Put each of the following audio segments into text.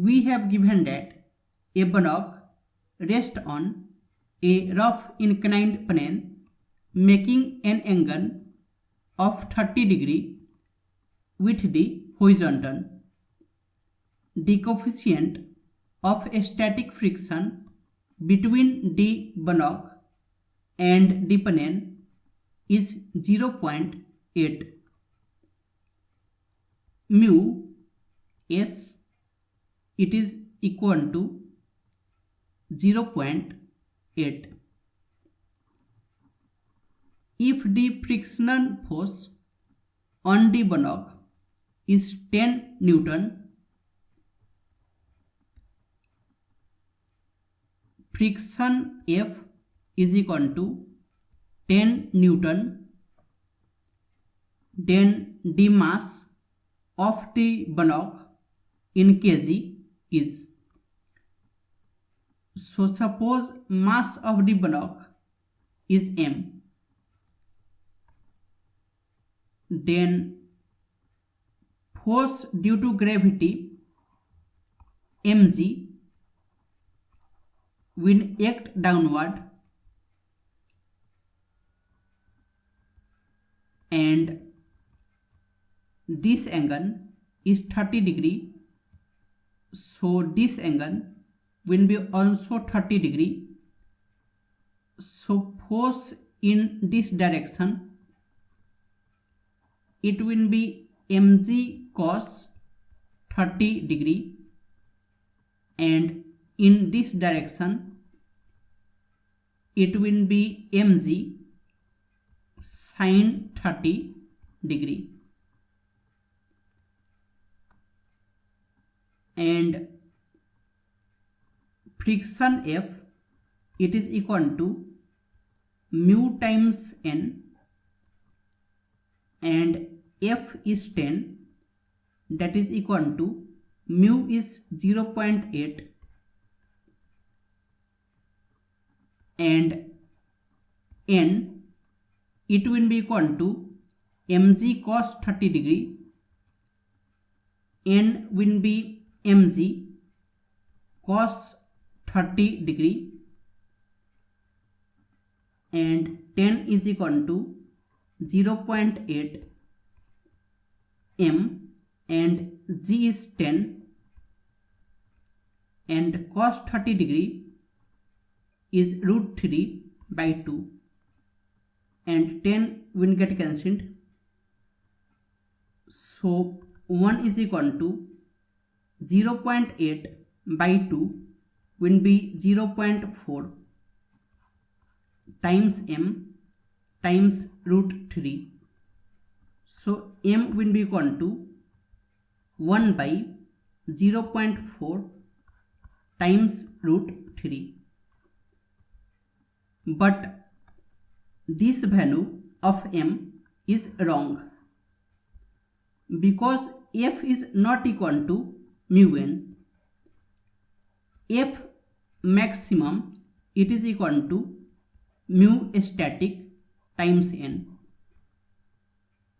we have given that a block rests on a rough inclined plane making an angle of 30 degree with the horizontal. The coefficient of static friction between the block and the plane is 0.8. Mu s, it is equal to 0.8. If the frictional force on the block is 10 Newton, friction F is equal to 10 Newton, then the mass of the block in kg is. So suppose mass of the block is m, then force due to gravity mg will act downward and this angle is 30 degree, so this angle will be also 30 degree. So force in this direction, it will be mg cos 30 degree, and in this direction it will be mg sin 30 degree. And friction F, it is equal to mu times n, and F is 10, that is equal to mu is 0.8 and n, it will be equal to mg cos 30 degree, n will be mg cos 30 degree, and 10 is equal to 0.8 m, and g is 10, and cos 30 degree is root 3 by 2, and 10 will get cancelled. So 1 is equal to 0.8 by 2 will be 0.4 times m times root 3. So m will be equal to 1 by 0.4 times root 3. But this value of m is wrong, because f is not equal to mu n. F maximum, it is equal to mu static times n,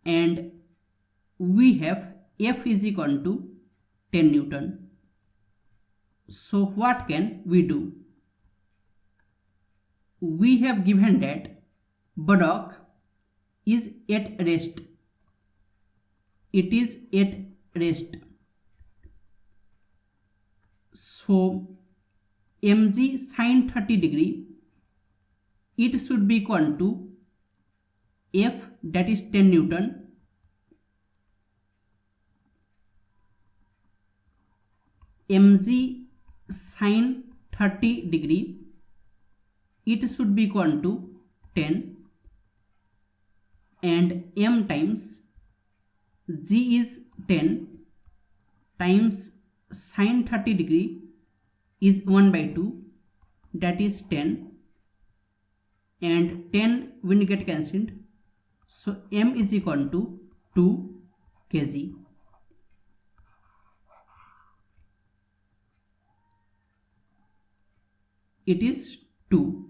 and we have F is equal to 10 Newton. So what can we do? We have given that block is at rest. It is at rest. So mg sin 30 degree, it should be equal to F, that is 10 Newton, mg sin 30 degree, it should be equal to 10, and m times g is 10 times sin 30 degree is 1 by 2, that is 10, and 10 will get cancelled. So m is equal to 2 kg. It is 2.